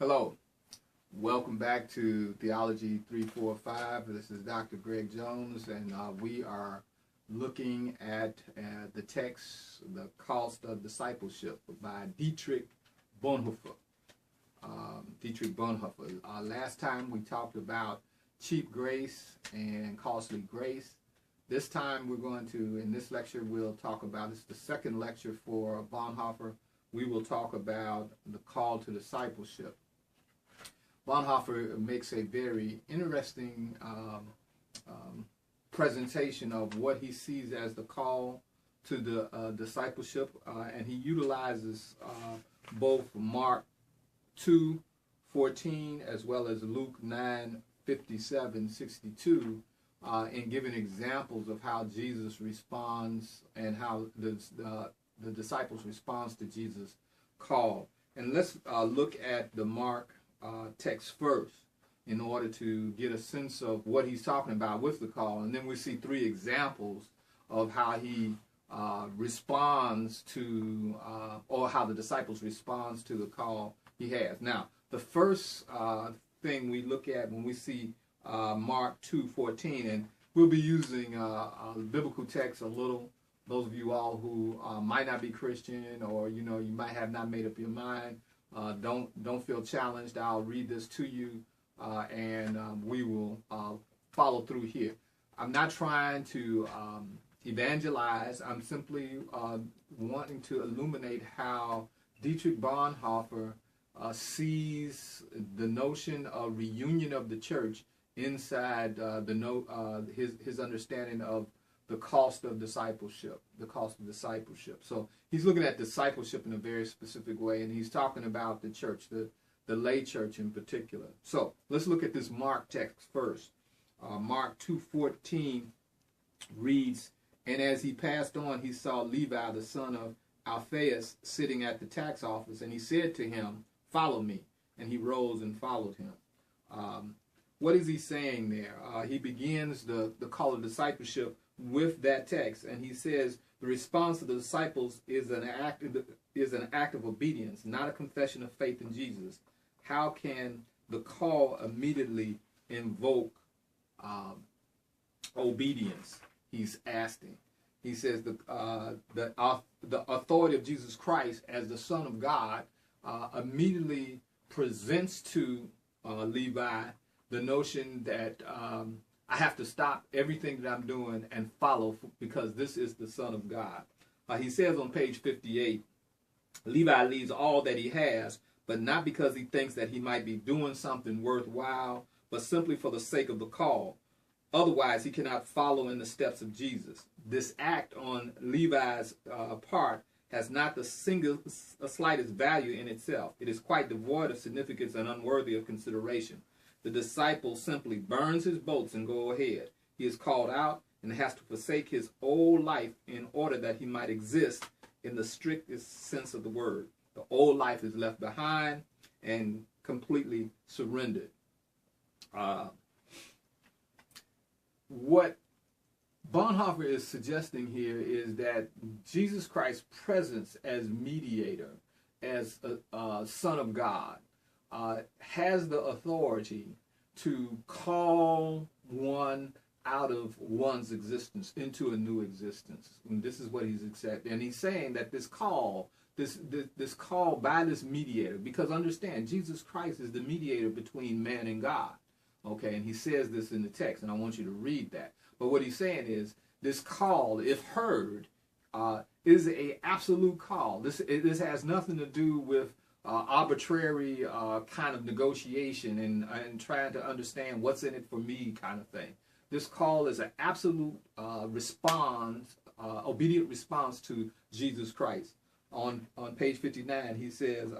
Hello, welcome back to Theology 345. This is Dr. Greg Jones, and we are looking at the text, The Cost of Discipleship by Dietrich Bonhoeffer. Last time we talked about cheap grace and costly grace. This time we're going to, in this lecture, we'll talk about, this is the second lecture for Bonhoeffer. We will talk about the call to discipleship. Bonhoeffer makes a very interesting presentation of what he sees as the call to the discipleship, and he utilizes both Mark 2:14 as well as Luke 9:57-62 in giving examples of how Jesus responds and how the disciples responds to Jesus' call. And let's look at the Mark text first in order to get a sense of what he's talking about with the call, and then we see three examples of how he responds to or how the disciples responds to the call he has. Now, the first thing we look at when we see Mark 2:14, and we'll be using biblical text a little. Those of you all who might not be Christian, or you might have not made up your mind, don't feel challenged. I'll read this to you, and we will follow through here. I'm not trying to evangelize. I'm simply wanting to illuminate how Dietrich Bonhoeffer sees the notion of reunion of the church inside his understanding of the cost of discipleship, So he's looking at discipleship in a very specific way, and he's talking about the church, the lay church in particular. So let's look at this Mark text first. Mark 2:14 reads, "And as he passed on, he saw Levi, the son of Alphaeus, sitting at the tax office, and he said to him, 'Follow me.' And he rose and followed him." What is he saying there? He begins the call of discipleship with that text, and he says the response of the disciples is an act of obedience, not a confession of faith in Jesus. How can the call immediately invoke obedience? He's asking. He says the authority of Jesus Christ as the Son of God immediately presents to Levi the notion that I have to stop everything that I'm doing and follow, because this is the Son of God. He says on page 58, Levi leaves all that he has, but not because he thinks that he might be doing something worthwhile, but simply for the sake of the call. Otherwise, he cannot follow in the steps of Jesus. This act on Levi's part has not the slightest value in itself. It is quite devoid of significance and unworthy of consideration. The disciple simply burns his boats and go ahead. He is called out and has to forsake his old life in order that he might exist in the strictest sense of the word. The old life is left behind and completely surrendered. What Bonhoeffer is suggesting here is that Jesus Christ's presence as mediator, as a Son of God, has the authority to call one out of one's existence into a new existence. And this is what he's accepting. And he's saying that this call by this mediator, because understand, Jesus Christ is the mediator between man and God. Okay, and he says this in the text, and I want you to read that. But what he's saying is, this call, if heard, is a absolute call. This has nothing to do with arbitrary kind of negotiation and trying to understand what's in it for me kind of thing. This call is an absolute obedient response to Jesus Christ. On page 59, he says,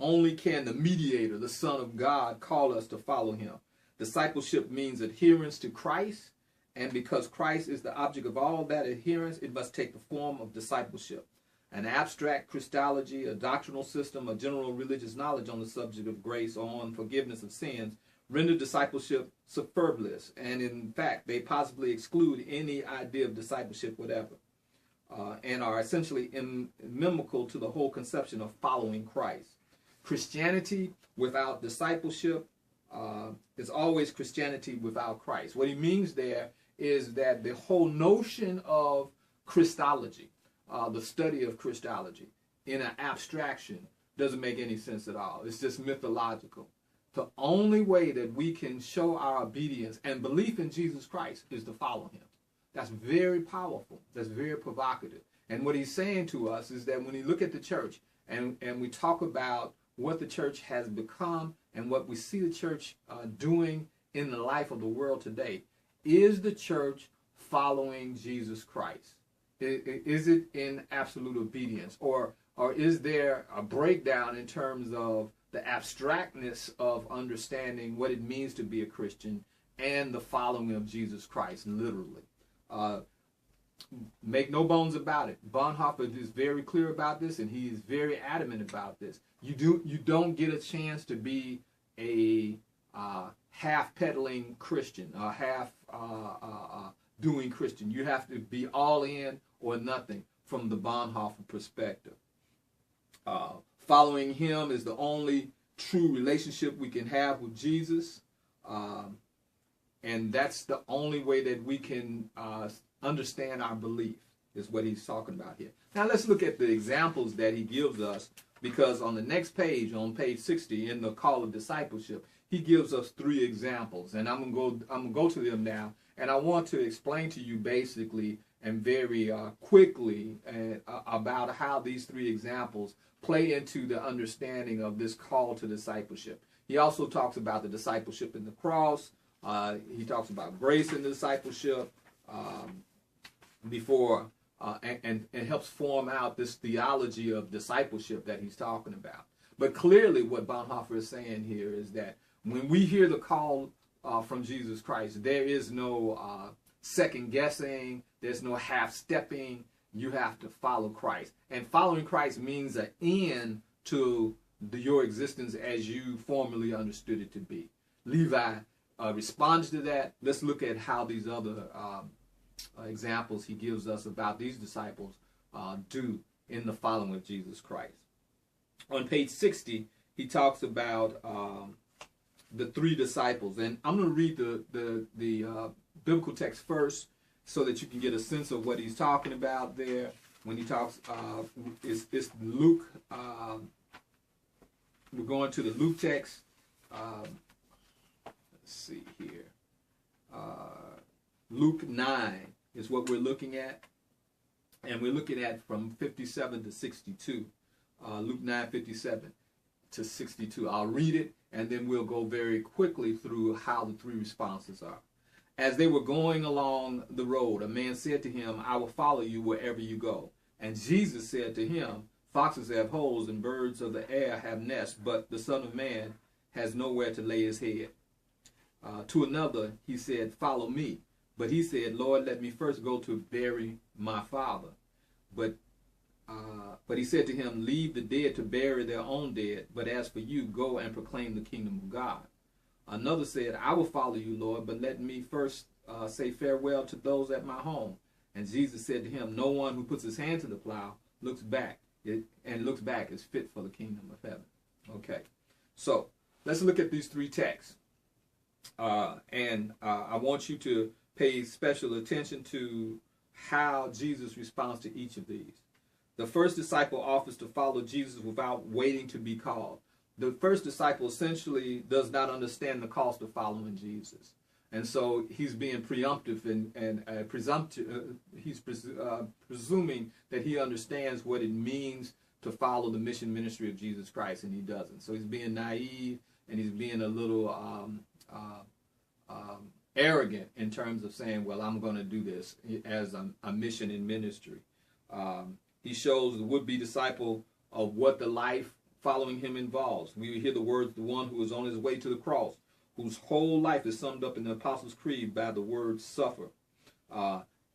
only can the mediator, the Son of God, call us to follow him. Discipleship means adherence to Christ, and because Christ is the object of all that adherence, it must take the form of discipleship. An abstract Christology, a doctrinal system, a general religious knowledge on the subject of grace or on forgiveness of sins render discipleship superfluous, and in fact, they possibly exclude any idea of discipleship whatever. and are essentially inimical to the whole conception of following Christ. Christianity without discipleship is always Christianity without Christ. What he means there is that the whole notion of Christology, the study of Christology in an abstraction, doesn't make any sense at all. It's just mythological. The only way that we can show our obedience and belief in Jesus Christ is to follow him. That's very powerful. That's very provocative. And what he's saying to us is that when you look at the church and we talk about what the church has become and what we see the church doing in the life of the world today, is the church following Jesus Christ? Is it in absolute obedience? Or is there a breakdown in terms of the abstractness of understanding what it means to be a Christian and the following of Jesus Christ, literally? Make no bones about it. Bonhoeffer is very clear about this, and he is very adamant about this. You don't get a chance to be a half-peddling Christian, a half-doing Christian. You have to be all in or nothing from the Bonhoeffer perspective. Following him is the only true relationship we can have with Jesus. And that's the only way that we can understand our belief, is what he's talking about here. Now let's look at the examples that he gives us, because on the next page, on page 60, in the call of discipleship, he gives us 3 examples. And I'm gonna go to them now, and I want to explain to you basically and very quickly about how these 3 examples play into the understanding of this call to discipleship. He also talks about the discipleship in the cross. He talks about grace in discipleship and helps form out this theology of discipleship that he's talking about. But clearly what Bonhoeffer is saying here is that when we hear the call from Jesus Christ, there is no second guessing, there's no half-stepping. You have to follow Christ. And following Christ means an end to your existence as you formerly understood it to be. Levi responds to that. Let's look at how these other examples he gives us about these disciples do in the following of Jesus Christ. On page 60, he talks about the 3 disciples. And I'm going to read the biblical text first so that you can get a sense of what he's talking about there. When he talks, it's Luke. We're going to the Luke text. Let's see here. Luke 9 is what we're looking at. And we're looking at from 57 to 62. Luke 9, 57 to 62. I'll read it, and then we'll go very quickly through how the 3 responses are. As they were going along the road, a man said to him, "I will follow you wherever you go." And Jesus said to him, "Foxes have holes and birds of the air have nests, but the Son of Man has nowhere to lay his head." To another he said, "Follow me." But he said, "Lord, let me first go to bury my father." But he said to him, "Leave the dead to bury their own dead, but as for you, go and proclaim the kingdom of God." Another said, "I will follow you, Lord, but let me first say farewell to those at my home." And Jesus said to him, "No one who puts his hand to the plow looks back is fit for the kingdom of heaven." Okay, so let's look at these 3 texts. I want you to pay special attention to how Jesus responds to each of these. The first disciple offers to follow Jesus without waiting to be called. The first disciple essentially does not understand the cost of following Jesus. And so he's being presumptive and presumptive. He's presuming that he understands what it means to follow the mission ministry of Jesus Christ, and he doesn't. So he's being naive, and he's being a little arrogant in terms of saying, well, I'm going to do this as a mission in ministry. He shows the would-be disciple of what the life following him involves. We hear the words, the one who is on his way to the cross, whose whole life is summed up in the Apostles' Creed by the word suffer.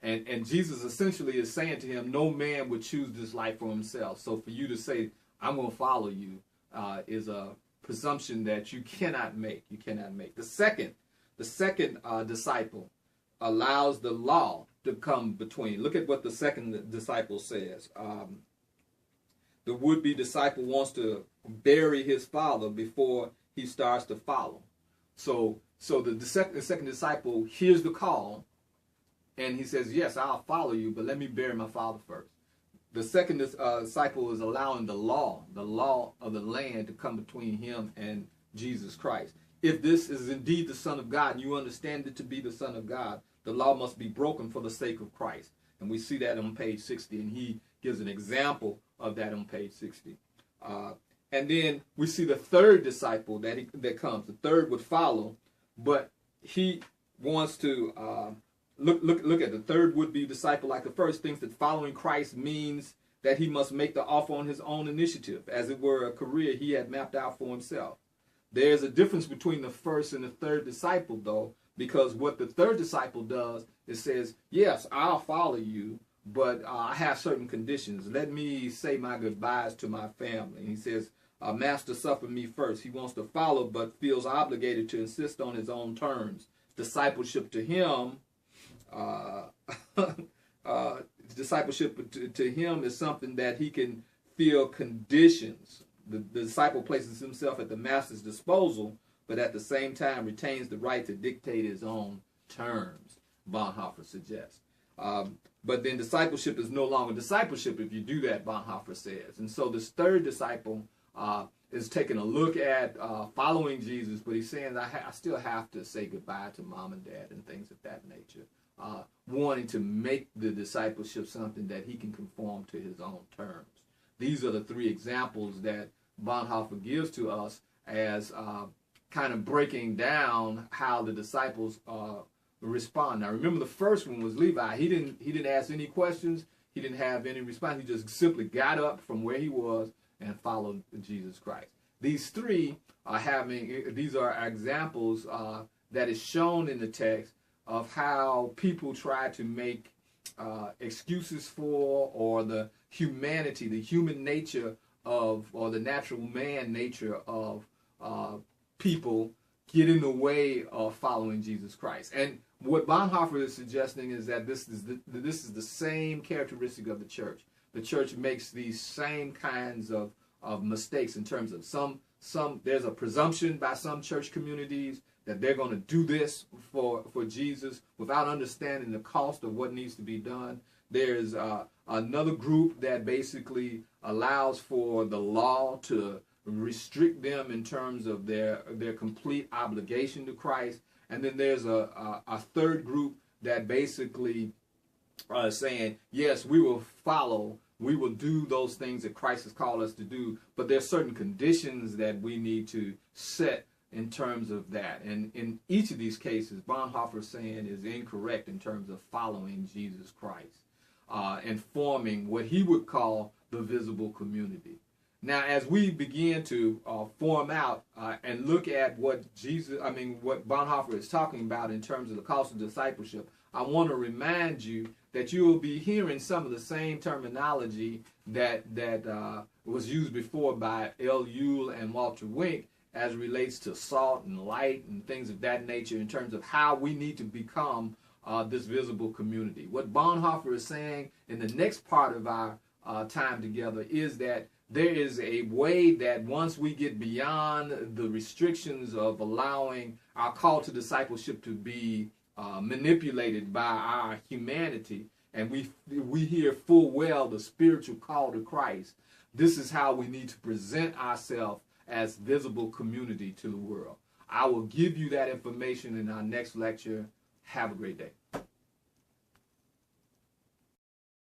And Jesus essentially is saying to him, no man would choose this life for himself. So for you to say, I'm going to follow you, is a presumption that you cannot make. You cannot make. The second disciple allows the law to come between. Look at what the second disciple says. the would-be disciple wants to bury his father before he starts to follow. So the second disciple hears the call, and he says, yes, I'll follow you, but let me bury my father first. The second disciple is allowing the law of the land to come between him and Jesus Christ. If this is indeed the Son of God, and you understand it to be the Son of God, the law must be broken for the sake of Christ. And we see that on page 60, and he gives an example of that on page 60. And then we see the third disciple that comes. The third would follow, but he wants to look at the third would-be disciple like the first, thinks that following Christ means that he must make the offer on his own initiative, as it were a career he had mapped out for himself. There's a difference between the first and the third disciple, though, because what the third disciple does is says, yes, I'll follow you, but I have certain conditions. Let me say my goodbyes to my family. And he says, Master, suffer me first. He wants to follow, but feels obligated to insist on his own terms. Discipleship to him, to him is something that he can feel conditions. The disciple places himself at the master's disposal, but at the same time retains the right to dictate his own terms, Bonhoeffer suggests. But then discipleship is no longer discipleship if you do that, Bonhoeffer says. And so this third disciple is taking a look at following Jesus, but he's saying, I still have to say goodbye to mom and dad and things of that nature, wanting to make the discipleship something that he can conform to his own terms. These are the three examples that Bonhoeffer gives to us as kind of breaking down how the disciples respond. Now, remember, the first one was Levi. He didn't ask any questions. He didn't have any response. He just simply got up from where he was and followed Jesus Christ. These three these are examples that is shown in the text of how people try to make excuses for, or the humanity, the human nature of, or the natural man nature of people get in the way of following Jesus Christ. And what Bonhoeffer is suggesting is that this is the same characteristic of the church. The church makes these same kinds of mistakes in terms of there's a presumption by some church communities that they're going to do this for Jesus without understanding the cost of what needs to be done. There's another group that basically allows for the law to restrict them in terms of their complete obligation to Christ. And then there's a third group that basically is saying, yes, we will follow, we will do those things that Christ has called us to do, but there's certain conditions that we need to set in terms of that. And in each of these cases, Bonhoeffer is saying is incorrect in terms of following Jesus Christ and forming what he would call the visible community. Now, as we begin to form out and look at what Bonhoeffer is talking about in terms of the cost of discipleship, I want to remind you that you will be hearing some of the same terminology that was used before by L. Ewell and Walter Wink as relates to salt and light and things of that nature in terms of how we need to become this visible community. What Bonhoeffer is saying in the next part of our time together is that there is a way that once we get beyond the restrictions of allowing our call to discipleship to be manipulated by our humanity, and we hear full well the spiritual call to Christ, this is how we need to present ourselves as visible community to the world. I will give you that information in our next lecture. Have a great day.